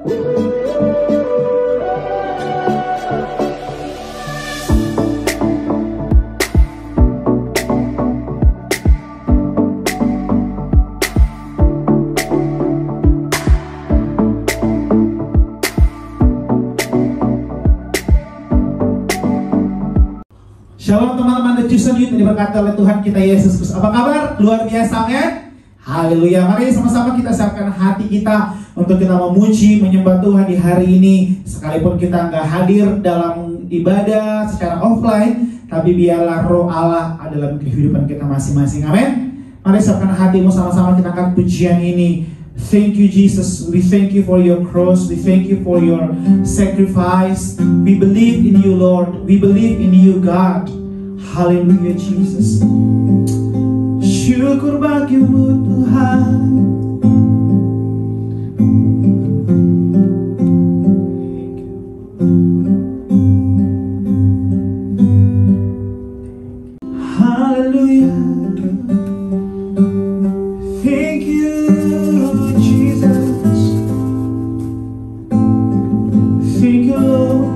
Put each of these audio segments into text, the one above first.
Shalom teman-teman The Chosen Youth, diberkati oleh Tuhan kita Yesus Kristus. Apa kabar? Luar biasa kan? Haleluya. Mari sama-sama kita siapkan hati kita untuk kita memuji, menyembah Tuhan di hari ini. Sekalipun kita nggak hadir dalam ibadah secara offline, tapi biarlah roh Allah ada dalam kehidupan kita masing-masing. Amin. Mari siapkan hatimu, sama-sama kita akan pujian ini. Thank you Jesus, we thank you for your cross, we thank you for your sacrifice. We believe in you Lord, we believe in you God. Haleluya Jesus. Syukur bagimu Tuhan. Haleluya. Thank you Jesus. Thank you Lord.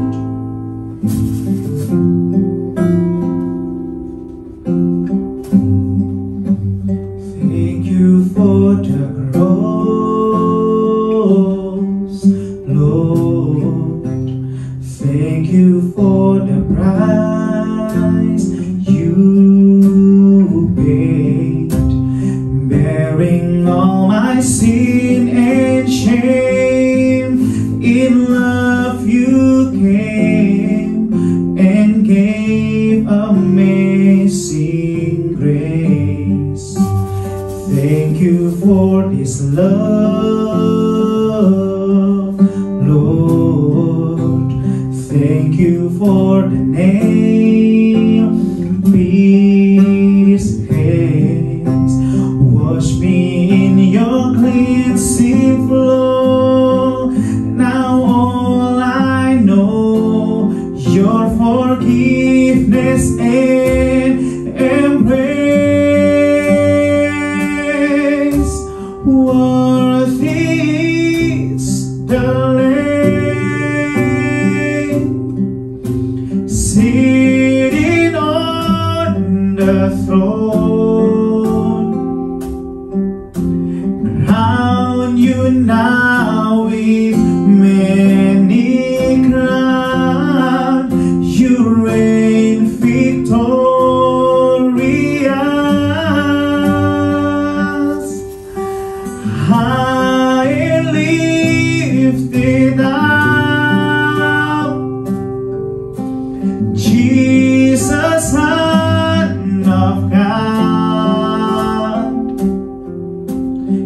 Thank you for the cross, Lord. Thank you for the price you paid, bearing all my sin and shame. In love you came and gave amazing grace. Thank you for this love, Lord. Thank you for the nail pierced hands. Wash me in your cleansing flow. Now all I know, your forgiveness and embrace. Worthy is the Lamb sitting on the throne. Crown you now with many crowns. You reign victorious. High and lifted up, Jesus, Son of God.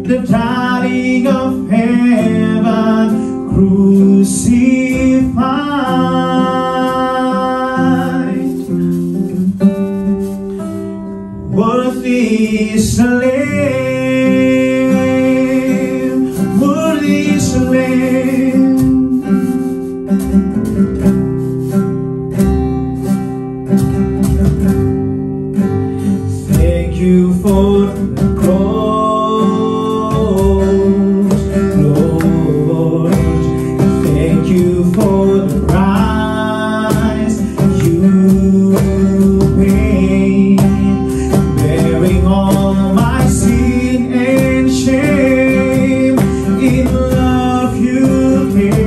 The darling of heaven crucified. Worthy is the Lamb, worthy is the Lamb. Thank you for the cross, Lord. Thank you for the price you paid, bearing all my sin and shame. In love you came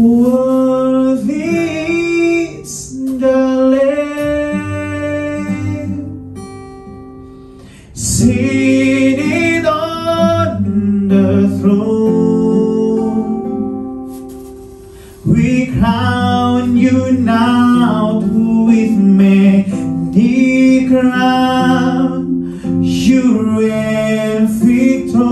Worthy is the Lamb, seated on the throne. We crown you now with many crowns. You reign victorious,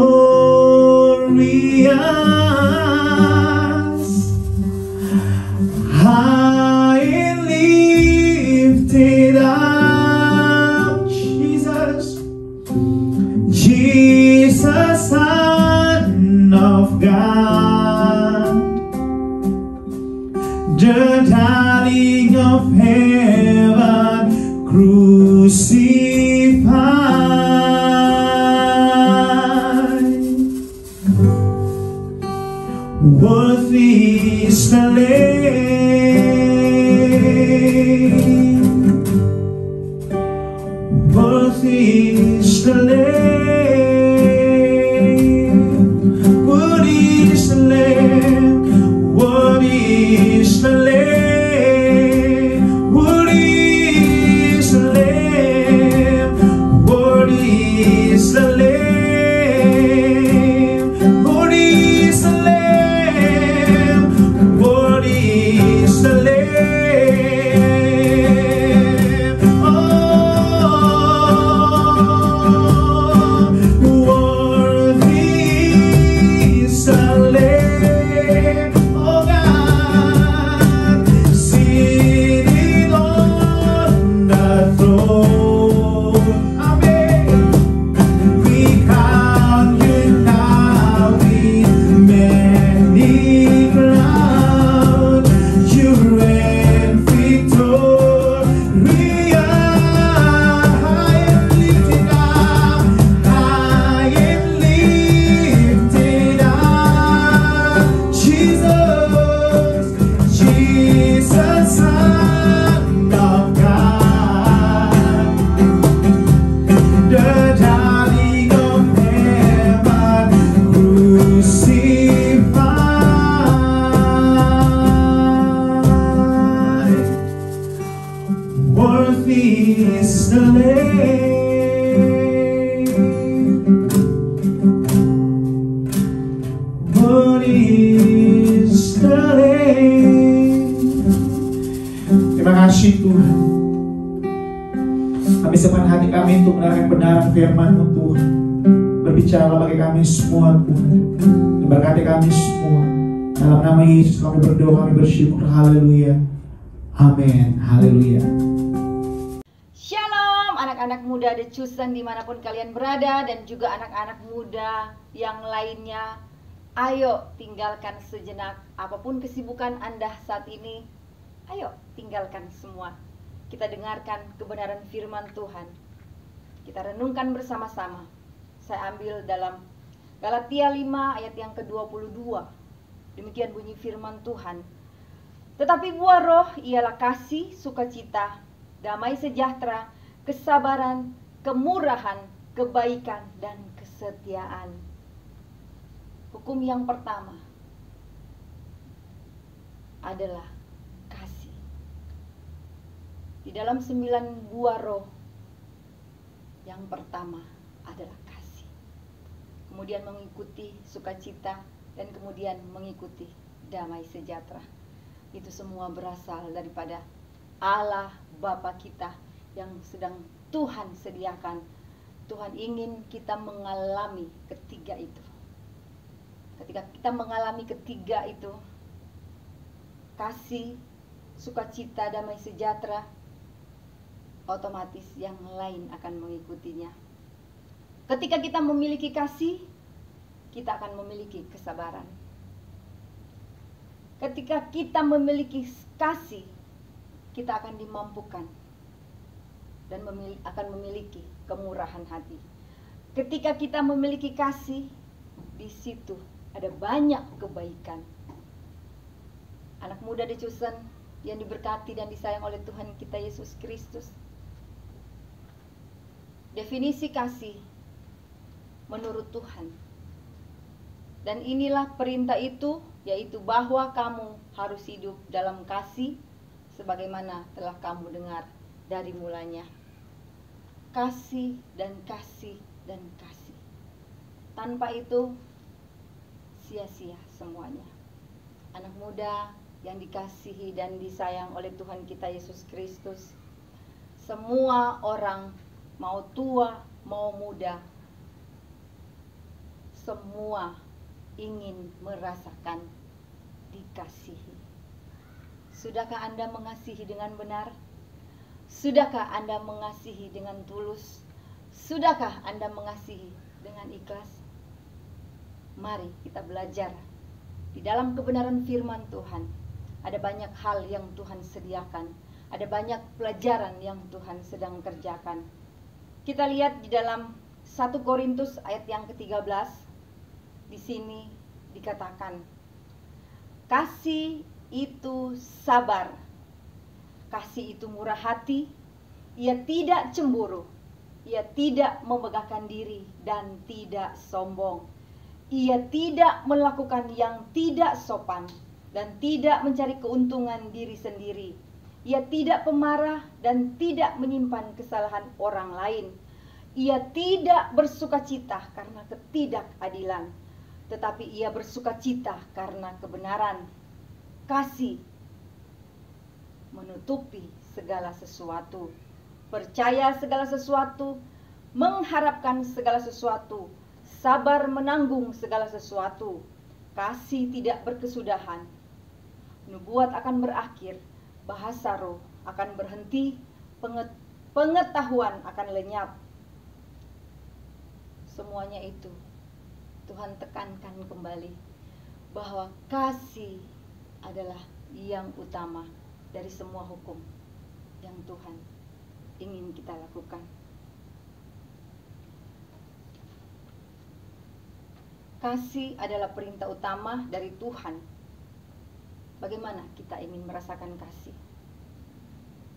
high and lifted up, Jesus, Jesus, Son of God, the darling of heaven, crucified. Worthy is the Lamb, worthy is the Lamb, worthy is the Lamb, worthy is the Lamb, worthy is the Lamb, worthy is the Lamb, worthy is the Lamb. Terima kasih Tuhan. Kami simpan hati kami untuk mendengarkan kebenaran firman-Mu Tuhan. Berbicara bagi kami semua Tuhan. Berkati kami semua. Dalam nama Yesus kami berdoa, kami bersyukur. Haleluya. Amin. Haleluya. Shalom anak-anak muda The Chosen dimanapun kalian berada, dan juga anak-anak muda yang lainnya. Ayo tinggalkan sejenak apapun kesibukan Anda saat ini. Ayo tinggalkan semua. Kita dengarkan kebenaran firman Tuhan. Kita renungkan bersama-sama. Saya ambil dalam Galatia 5 ayat yang ke-22. Demikian bunyi firman Tuhan. Tetapi buah roh ialah kasih, sukacita, damai sejahtera, kesabaran, kemurahan, kebaikan, dan kesetiaan. Hukum yang pertama adalah kasih. Di dalam 9 buah roh, yang pertama adalah kasih. Kemudian mengikuti sukacita, dan kemudian mengikuti damai sejahtera. Itu semua berasal daripada Allah Bapa kita yang sedang Tuhan sediakan. Tuhan ingin kita mengalami ketiga itu. Ketika kita mengalami ketiga itu, kasih, sukacita, damai sejahtera, otomatis yang lain akan mengikutinya. Ketika kita memiliki kasih, kita akan memiliki kesabaran. Ketika kita memiliki kasih, kita akan dimampukan dan akan memiliki kemurahan hati. Ketika kita memiliki kasih, di situ ada banyak kebaikan. Anak muda The Chosen yang diberkati dan disayang oleh Tuhan kita Yesus Kristus. Definisi kasih menurut Tuhan. Dan inilah perintah itu yaitu bahwa kamu harus hidup dalam kasih sebagaimana telah kamu dengar dari mulanya. Kasih dan kasih dan kasih. Tanpa itu sia-sia semuanya. Anak muda yang dikasihi dan disayang oleh Tuhan kita Yesus Kristus, semua orang, mau tua mau muda, semua ingin merasakan dikasihi. Sudahkah Anda mengasihi dengan benar? Sudahkah Anda mengasihi dengan tulus? Sudahkah Anda mengasihi dengan ikhlas? Mari kita belajar. Di dalam kebenaran firman Tuhan, ada banyak hal yang Tuhan sediakan. Ada banyak pelajaran yang Tuhan sedang kerjakan. Kita lihat di dalam 1 Korintus ayat yang ke-13. Di sini dikatakan, kasih itu sabar, kasih itu murah hati, ia tidak cemburu, ia tidak memegahkan diri dan tidak sombong, ia tidak melakukan yang tidak sopan dan tidak mencari keuntungan diri sendiri, ia tidak pemarah dan tidak menyimpan kesalahan orang lain, ia tidak bersukacita karena ketidakadilan, tetapi ia bersukacita karena kebenaran. Kasih menutupi segala sesuatu, percaya segala sesuatu, mengharapkan segala sesuatu, sabar menanggung segala sesuatu. Kasih tidak berkesudahan, nubuat akan berakhir, bahasa roh akan berhenti, pengetahuan akan lenyap. Semuanya itu Tuhan tekankan kembali bahwa kasih adalah yang utama dari semua hukum yang Tuhan ingin kita lakukan. Kasih adalah perintah utama dari Tuhan. Bagaimana kita ingin merasakan kasih?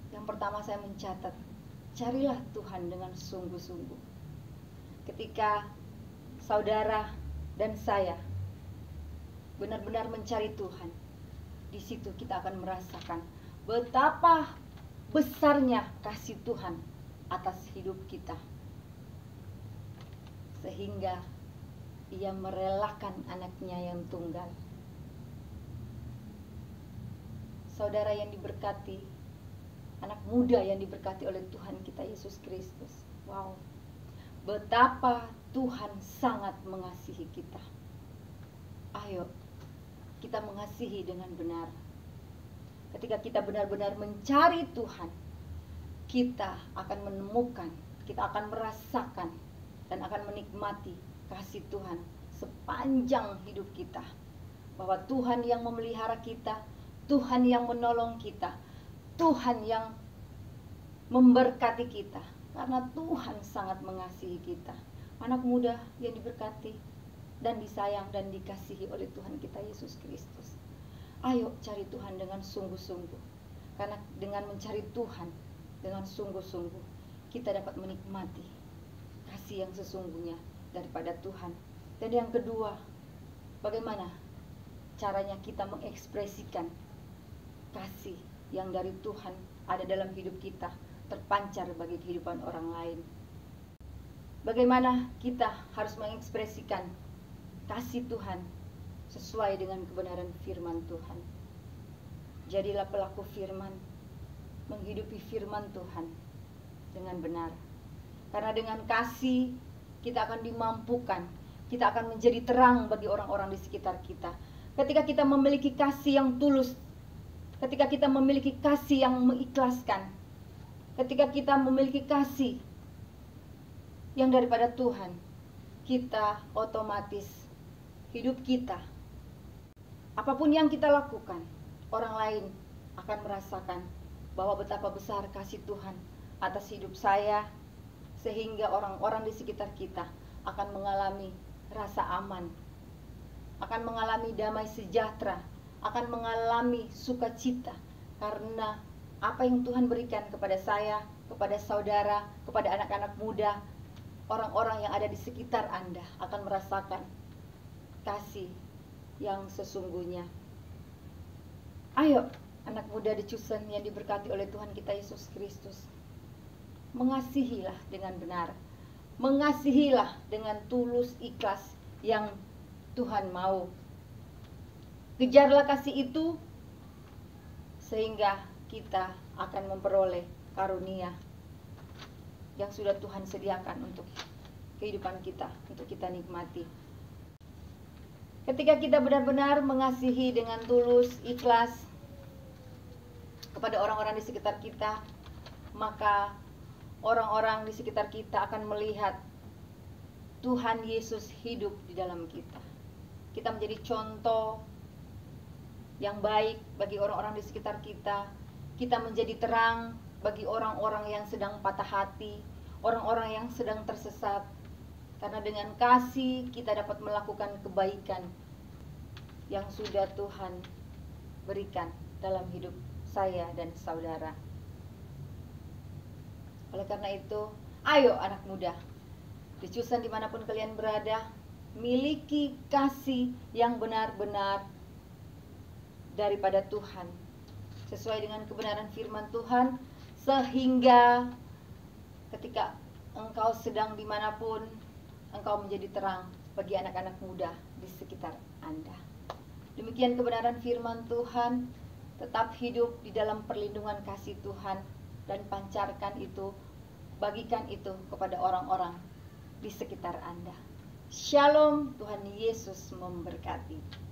Yang pertama saya mencatat, carilah Tuhan dengan sungguh-sungguh. Ketika saudara dan saya benar-benar mencari Tuhan, di situ kita akan merasakan betapa besarnya kasih Tuhan atas hidup kita, sehingga Ia merelakan anaknya yang tunggal. Saudara yang diberkati, anak muda yang diberkati oleh Tuhan kita Yesus Kristus, wow, betapa Tuhan sangat mengasihi kita. Ayo kita mengasihi dengan benar. Ketika kita benar-benar mencari Tuhan, kita akan menemukan, kita akan merasakan dan akan menikmati kasih Tuhan sepanjang hidup kita. Bahwa Tuhan yang memelihara kita, Tuhan yang menolong kita, Tuhan yang memberkati kita, karena Tuhan sangat mengasihi kita. Anak muda yang diberkati dan disayang dan dikasihi oleh Tuhan kita Yesus Kristus, ayo cari Tuhan dengan sungguh-sungguh. Karena dengan mencari Tuhan dengan sungguh-sungguh, kita dapat menikmati kasih yang sesungguhnya daripada Tuhan. Dan yang kedua, bagaimana caranya kita mengekspresikan kasih yang dari Tuhan ada dalam hidup kita, terpancar bagi kehidupan orang lain. Bagaimana kita harus mengekspresikan kasih Tuhan sesuai dengan kebenaran firman Tuhan. Jadilah pelaku firman, menghidupi firman Tuhan dengan benar. Karena dengan kasih kita akan dimampukan, kita akan menjadi terang bagi orang-orang di sekitar kita. Ketika kita memiliki kasih yang tulus, ketika kita memiliki kasih yang mengikhlaskan, ketika kita memiliki kasih yang daripada Tuhan, kita otomatis hidup kita, apapun yang kita lakukan, orang lain akan merasakan bahwa betapa besar kasih Tuhan atas hidup saya, sehingga orang-orang di sekitar kita akan mengalami rasa aman, akan mengalami damai sejahtera, akan mengalami sukacita, karena apa yang Tuhan berikan kepada saya, kepada saudara, kepada anak-anak muda, orang-orang yang ada di sekitar Anda akan merasakan kasih yang sesungguhnya. Ayo, anak muda The Chosen yang diberkati oleh Tuhan kita Yesus Kristus, mengasihilah dengan benar, mengasihilah dengan tulus ikhlas yang Tuhan mau. Kejarlah kasih itu sehingga kita akan memperoleh karunia yang sudah Tuhan sediakan untuk kehidupan kita, untuk kita nikmati. Ketika kita benar-benar mengasihi dengan tulus, ikhlas kepada orang-orang di sekitar kita, maka orang-orang di sekitar kita akan melihat Tuhan Yesus hidup di dalam kita. Kita menjadi contoh yang baik bagi orang-orang di sekitar kita. Kita menjadi terang bagi orang-orang yang sedang patah hati, orang-orang yang sedang tersesat. Karena dengan kasih kita dapat melakukan kebaikan yang sudah Tuhan berikan dalam hidup saya dan saudara. Oleh karena itu, ayo anak muda, The Chosen dimanapun kalian berada, miliki kasih yang benar-benar daripada Tuhan, sesuai dengan kebenaran firman Tuhan, sehingga ketika engkau sedang dimanapun, engkau menjadi terang bagi anak-anak muda di sekitar Anda. Demikian kebenaran firman Tuhan. Tetap hidup di dalam perlindungan kasih Tuhan dan pancarkan itu, bagikan itu kepada orang-orang di sekitar Anda. Shalom, Tuhan Yesus memberkati.